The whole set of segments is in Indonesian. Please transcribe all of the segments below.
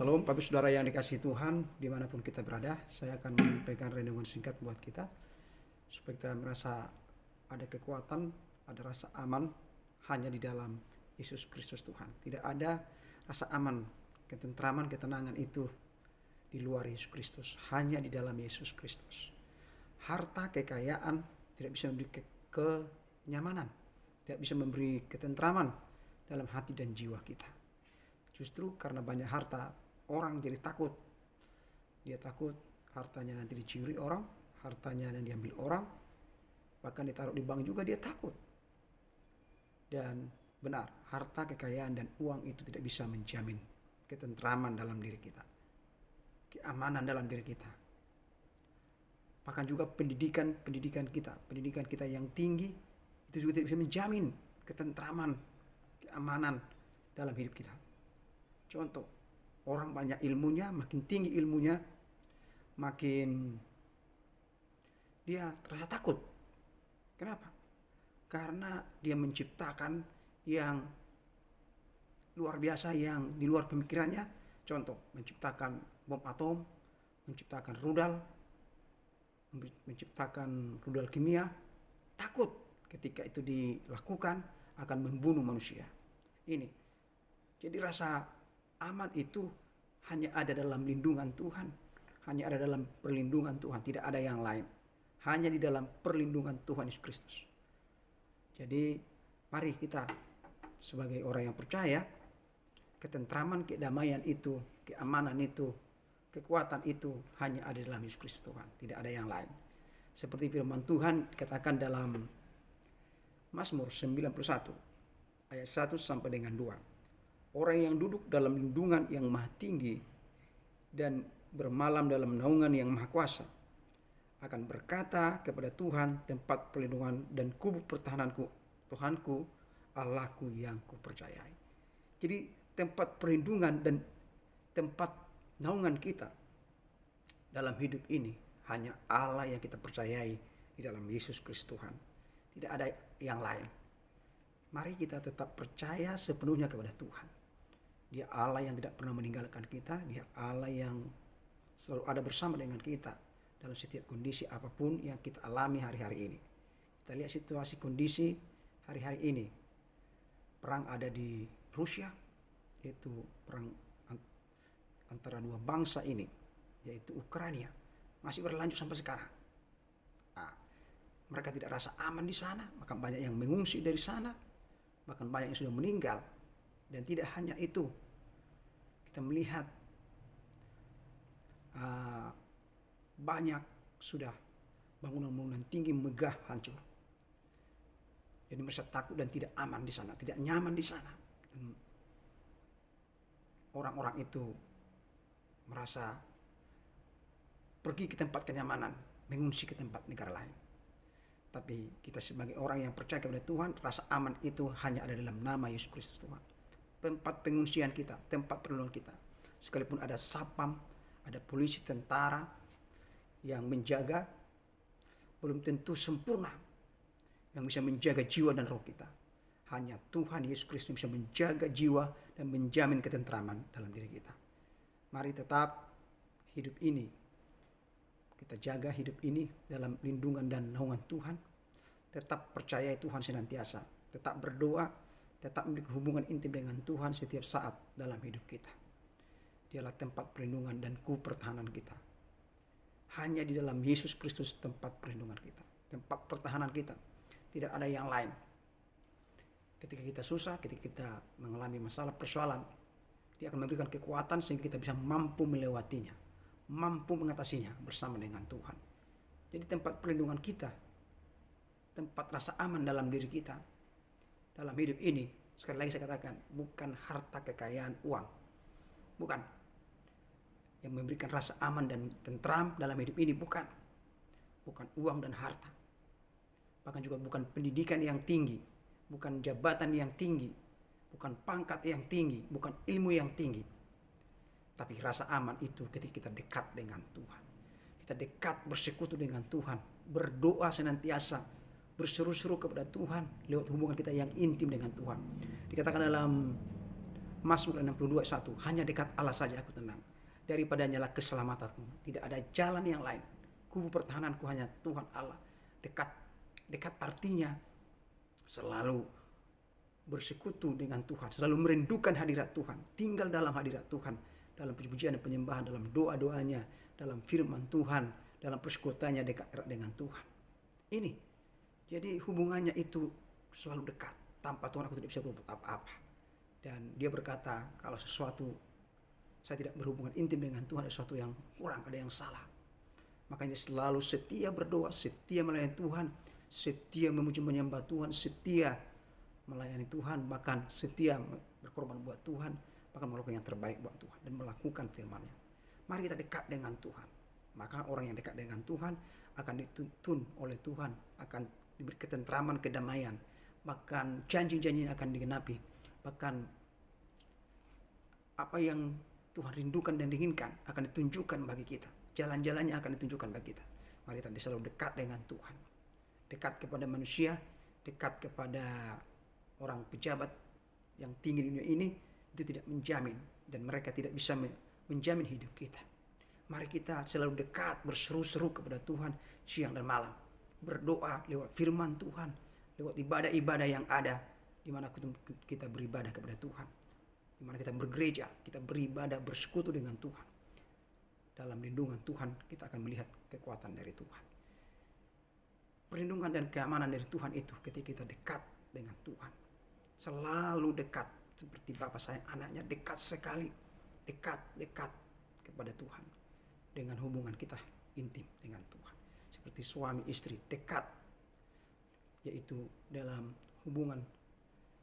Salam Bapak Saudara yang dikasihi Tuhan dimanapun kita berada. Saya akan menyampaikan renungan singkat buat kita supaya kita merasa ada kekuatan, ada rasa aman hanya di dalam Yesus Kristus Tuhan. Tidak ada rasa aman, ketentraman, ketenangan itu di luar Yesus Kristus, hanya di dalam Yesus Kristus. Harta, kekayaan tidak bisa memberi kenyamanan, tidak bisa memberi ketentraman dalam hati dan jiwa kita. Justru karena banyak harta, orang jadi takut. Dia takut hartanya nanti dicuri orang, hartanya nanti diambil orang, bahkan ditaruh di bank juga dia takut. Dan benar, harta, kekayaan, dan uang itu tidak bisa menjamin ketentraman dalam diri kita, keamanan dalam diri kita. Bahkan juga pendidikan kita yang tinggi, itu juga tidak bisa menjamin ketentraman, keamanan dalam hidup kita. Contoh, orang banyak ilmunya, makin tinggi ilmunya, makin dia terasa takut. Kenapa? Karena dia menciptakan yang luar biasa, yang di luar pemikirannya. Contoh, menciptakan bom atom, menciptakan rudal kimia. Takut ketika itu dilakukan akan membunuh manusia. Ini. Jadi rasa aman itu hanya ada dalam lindungan Tuhan, hanya ada dalam perlindungan Tuhan, tidak ada yang lain. Hanya di dalam perlindungan Tuhan Yesus Kristus. Jadi mari kita sebagai orang yang percaya, ketentraman, kedamaian itu, keamanan itu, kekuatan itu hanya ada dalam Yesus Kristus Tuhan, tidak ada yang lain. Seperti firman Tuhan dikatakan dalam Mazmur 91 ayat 1 sampai dengan 2. Orang yang duduk dalam lindungan yang maha tinggi dan bermalam dalam naungan yang maha kuasa akan berkata kepada Tuhan, tempat perlindungan dan kubu pertahananku, Tuhanku, Allahku yang kupercayai. Jadi tempat perlindungan dan tempat naungan kita dalam hidup ini hanya Allah yang kita percayai di dalam Yesus Kristus Tuhan. Tidak ada yang lain. Mari kita tetap percaya sepenuhnya kepada Tuhan. Dia Allah yang tidak pernah meninggalkan kita. Dia Allah yang selalu ada bersama dengan kita dalam setiap kondisi apapun yang kita alami hari-hari ini. Kita lihat situasi kondisi hari-hari ini. Perang ada di Rusia, yaitu perang antara dua bangsa ini, yaitu Ukraina, masih berlanjut sampai sekarang. Mereka tidak rasa aman di sana, maka banyak yang mengungsi dari sana, bahkan banyak yang sudah meninggal. Dan tidak hanya itu, kita melihat banyak sudah bangunan-bangunan tinggi megah hancur. Jadi mereka takut dan tidak aman di sana, tidak nyaman di sana. Dan orang-orang itu merasa pergi ke tempat kenyamanan, mengungsi ke tempat negara lain. Tapi kita sebagai orang yang percaya kepada Tuhan, rasa aman itu hanya ada dalam nama Yesus Kristus Tuhan. Tempat pengungsian kita, tempat perlindungan kita. Sekalipun ada sapam, ada polisi, tentara yang menjaga, belum tentu sempurna yang bisa menjaga jiwa dan roh kita. Hanya Tuhan Yesus Kristus bisa menjaga jiwa dan menjamin ketentraman dalam diri kita. Mari tetap hidup ini, kita jaga hidup ini dalam lindungan dan naungan Tuhan. Tetap percaya Tuhan senantiasa, tetap berdoa, tetap memiliki hubungan intim dengan Tuhan setiap saat dalam hidup kita. Dialah tempat perlindungan dan pertahanan kita. Hanya di dalam Yesus Kristus tempat perlindungan kita, tempat pertahanan kita. Tidak ada yang lain. Ketika kita susah, ketika kita mengalami masalah, persoalan, Dia akan memberikan kekuatan sehingga kita bisa mampu melewatinya, mampu mengatasinya bersama dengan Tuhan. Jadi tempat perlindungan kita, tempat rasa aman dalam diri kita, dalam hidup ini, sekali lagi saya katakan, bukan harta, kekayaan, uang. Bukan. Yang memberikan rasa aman dan tentram dalam hidup ini, bukan. Bukan uang dan harta. Bahkan juga bukan pendidikan yang tinggi, bukan jabatan yang tinggi, bukan pangkat yang tinggi, bukan ilmu yang tinggi. Tapi rasa aman itu ketika kita dekat dengan Tuhan. Kita dekat bersekutu dengan Tuhan, berdoa senantiasa, berseru-seru kepada Tuhan lewat hubungan kita yang intim dengan Tuhan. Dikatakan dalam Mazmur 62:1, hanya dekat Allah saja aku tenang. Daripadanya lah keselamatanku. Tidak ada jalan yang lain. Kubu pertahananku hanya Tuhan Allah. Dekat. Dekat artinya selalu bersekutu dengan Tuhan. Selalu merindukan hadirat Tuhan. Tinggal dalam hadirat Tuhan. Dalam puji-pujian dan penyembahan. Dalam doa-doanya. Dalam firman Tuhan. Dalam persekutuannya dekat erat dengan Tuhan. Ini. Jadi hubungannya itu selalu dekat. Tanpa Tuhan aku tidak bisa berbuat apa-apa. Dan dia berkata, kalau sesuatu saya tidak berhubungan intim dengan Tuhan, ada sesuatu yang kurang, ada yang salah. Makanya selalu setia berdoa, setia melayani Tuhan, setia memuji menyembah Tuhan, setia melayani Tuhan, bahkan setia berkorban buat Tuhan, bahkan melakukan yang terbaik buat Tuhan dan melakukan firman-Nya. Mari kita dekat dengan Tuhan. Maka orang yang dekat dengan Tuhan akan dituntun oleh Tuhan, akan diberi ketentraman, kedamaian, bahkan janji-janjinya akan digenapi, bahkan apa yang Tuhan rindukan dan inginkan akan ditunjukkan bagi kita. Jalan-jalannya akan ditunjukkan bagi kita. Mari kita selalu dekat dengan Tuhan. Dekat kepada manusia, dekat kepada orang pejabat yang tinggi di dunia ini, itu tidak menjamin. Dan mereka tidak bisa menjamin hidup kita. Mari kita selalu dekat, berseru-seru kepada Tuhan siang dan malam. Berdoa lewat firman Tuhan, lewat ibadah-ibadah yang ada, di mana kita beribadah kepada Tuhan. Di mana kita bergereja, kita beribadah, bersekutu dengan Tuhan. Dalam lindungan Tuhan, kita akan melihat kekuatan dari Tuhan. Perlindungan dan keamanan dari Tuhan itu ketika kita dekat dengan Tuhan. Selalu dekat, seperti Bapa sayang anaknya, dekat sekali. Dekat kepada Tuhan. Dengan hubungan kita intim dengan Tuhan. Seperti suami istri, dekat. Yaitu dalam hubungan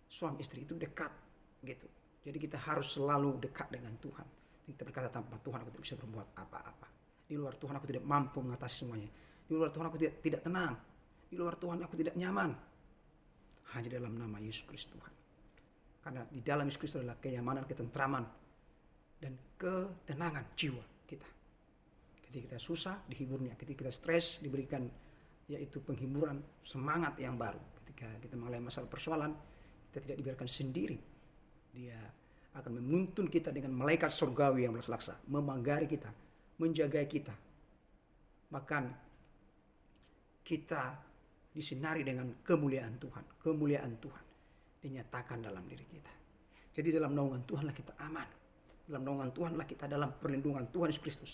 suami istri itu dekat gitu. Jadi kita harus selalu dekat dengan Tuhan. Kita berkata, tanpa Tuhan aku tidak bisa berbuat apa-apa. Di luar Tuhan aku tidak mampu mengatasi semuanya. Di luar Tuhan aku tidak tenang. Di luar Tuhan aku tidak nyaman. Hanya dalam nama Yesus Kristus Tuhan. Karena di dalam Yesus Kristus adalah kenyamanan, ketentraman, dan ketenangan jiwa kita. Ketika kita susah, dihiburnya. Ketika kita stres, diberikan yaitu penghiburan, semangat yang baru. Ketika kita mengalami masalah persoalan, kita tidak dibiarkan sendiri. Dia akan menuntun kita dengan malaikat surgawi yang berlaksa, memagari kita, menjaga kita. Bahkan kita disinari dengan kemuliaan Tuhan. Kemuliaan Tuhan dinyatakan dalam diri kita. Jadi dalam naungan Tuhanlah kita aman. Dalam naungan Tuhanlah kita dalam perlindungan Tuhan Yesus Kristus.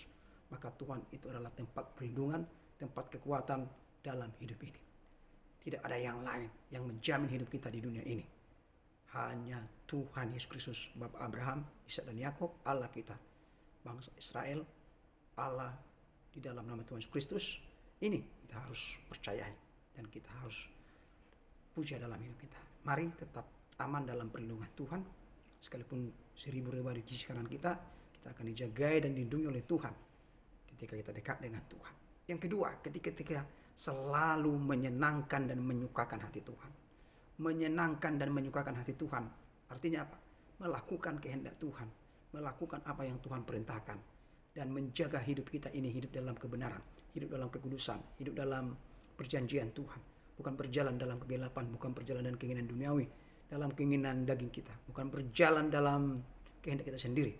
Maka Tuhan itu adalah tempat perlindungan, tempat kekuatan dalam hidup ini. Tidak ada yang lain yang menjamin hidup kita di dunia ini. Hanya Tuhan Yesus Kristus, Bapa Abraham, Ishak dan Yakub, Allah kita, bangsa Israel, Allah di dalam nama Tuhan Yesus Kristus. Ini kita harus percayai dan kita harus puja dalam hidup kita. Mari tetap aman dalam perlindungan Tuhan. Sekalipun 1000 ribu di sisi kanan kita akan dijagai dan dilindungi oleh Tuhan ketika kita dekat dengan Tuhan. Yang kedua, ketika kita selalu menyenangkan dan menyukakan hati Tuhan. Menyenangkan dan menyukakan hati Tuhan. Artinya apa? Melakukan kehendak Tuhan. Melakukan apa yang Tuhan perintahkan. Dan menjaga hidup kita ini hidup dalam kebenaran. Hidup dalam kekudusan. Hidup dalam perjanjian Tuhan. Bukan berjalan dalam kegelapan. Bukan berjalan dalam keinginan duniawi. Dalam keinginan daging kita. Bukan berjalan dalam kehendak kita sendiri.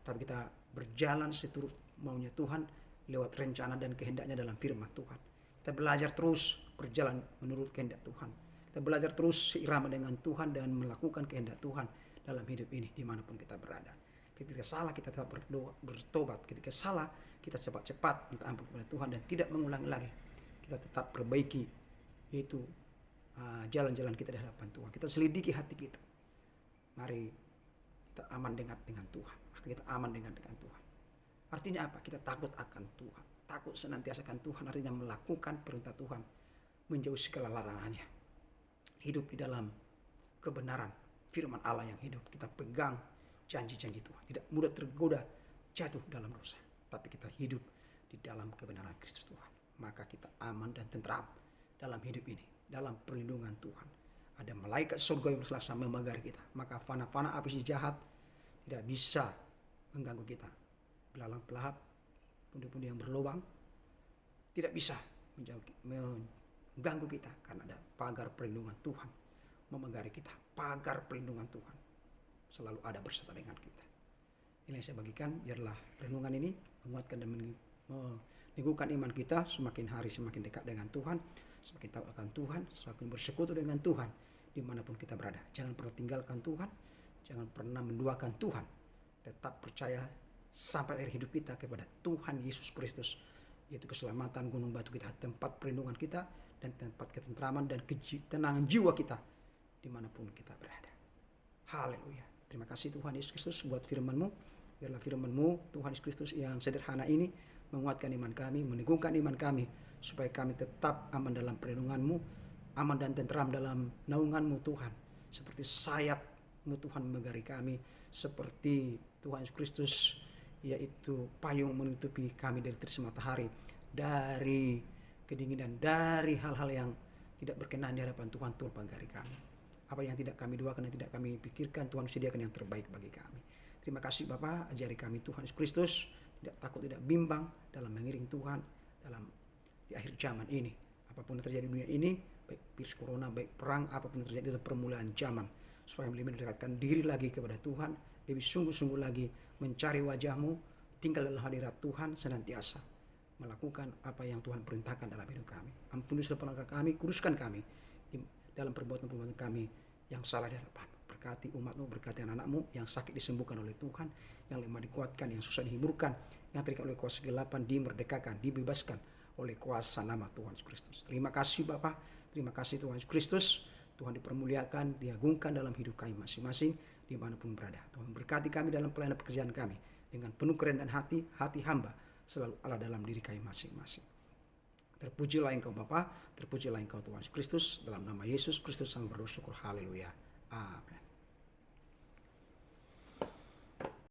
Tapi kita berjalan seturut maunya Tuhan. Lewat rencana dan kehendaknya dalam firman Tuhan. Kita belajar terus berjalan menurut kehendak Tuhan. Kita belajar terus seirama dengan Tuhan dan melakukan kehendak Tuhan dalam hidup ini dimanapun kita berada. Ketika salah kita tetap berdoa, bertobat. Ketika salah kita cepat-cepat minta ampun kepada Tuhan dan tidak mengulangi lagi. Kita tetap perbaiki yaitu jalan-jalan kita di hadapan Tuhan. Kita selidiki hati kita. Mari kita aman dengan Tuhan. Maka kita aman dengan Tuhan. Artinya apa? Kita takut akan Tuhan. Takut senantiasa akan Tuhan. Artinya melakukan perintah Tuhan. Menjauhi segala larangannya. Hidup di dalam kebenaran firman Allah yang hidup. Kita pegang janji-janji Tuhan. Tidak mudah tergoda jatuh dalam dosa. Tapi kita hidup di dalam kebenaran Kristus Tuhan. Maka kita aman dan tentram dalam hidup ini. Dalam perlindungan Tuhan. Ada malaikat surga yang berselasa memagari kita. Maka fana-fana api si jahat tidak bisa mengganggu kita. Belalang pelahap, pundi-pundi yang berlubang tidak bisa mengganggu kita karena ada pagar perlindungan Tuhan memagari kita. Pagar perlindungan Tuhan selalu ada bersama dengan kita. Ini yang saya bagikan, biarlah renungan ini menguatkan dan meneguhkan iman kita, semakin hari semakin dekat dengan Tuhan, semakin tahu akan Tuhan, semakin bersekutu dengan Tuhan dimanapun kita berada. Jangan pernah tinggalkan Tuhan, jangan pernah menduakan Tuhan. Tetap percaya sampai akhir hidup kita kepada Tuhan Yesus Kristus, yaitu keselamatan, gunung batu kita, tempat perlindungan kita, dan tempat ketentraman dan ketenangan jiwa kita dimanapun kita berada. Haleluya. Terima kasih Tuhan Yesus Kristus buat firman-Mu. Biarlah firman-Mu Tuhan Yesus Kristus yang sederhana ini menguatkan iman kami, meneguhkan iman kami, supaya kami tetap aman dalam perlindungan-Mu, aman dan tentram dalam naungan-Mu Tuhan. Seperti sayap-Mu Tuhan memegari kami, seperti Tuhan Yesus Kristus yaitu payung menutupi kami dari terik matahari, dari kedinginan, dari hal-hal yang tidak berkenan di hadapan Tuhan. Tuhan pagari kami. Apa yang tidak kami doakan dan tidak kami pikirkan, Tuhan sediakan yang terbaik bagi kami. Terima kasih Bapa, ajari kami Tuhan Yesus Kristus tidak takut, tidak bimbang dalam mengiring Tuhan di akhir zaman ini. Apapun yang terjadi di dunia ini, baik virus corona, baik perang, apapun yang terjadi, itu permulaan zaman. Supaya lebih mendekatkan diri lagi kepada Tuhan, lebih sungguh-sungguh lagi mencari wajah-Mu, tinggal dalam hadirat Tuhan senantiasa, melakukan apa yang Tuhan perintahkan dalam hidup kami. Ampuni segala pelanggaran kami, kuduskan kami dalam perbuatan-perbuatan kami yang salah di hadapan. Berkati umat-Mu, berkati anak-anak-Mu yang sakit disembuhkan oleh Tuhan, yang lemah dikuatkan, yang susah dihiburkan, yang terikat oleh kuasa kegelapan dimerdekakan, dibebaskan oleh kuasa nama Tuhan Yesus Kristus. Terima kasih Bapa, terima kasih Tuhan Yesus Kristus. Tuhan dipermuliakan, diagungkan dalam hidup kami masing-masing dimanapun berada. Tuhan berkati kami dalam pelayanan pekerjaan kami dengan penuh kerendahan hati hamba selalu Allah dalam diri kami masing-masing. Terpujilah Engkau Bapa, terpujilah Engkau Tuhan Yesus Kristus, dalam nama Yesus Kristus kami berdoa syukur. Haleluya. Amin.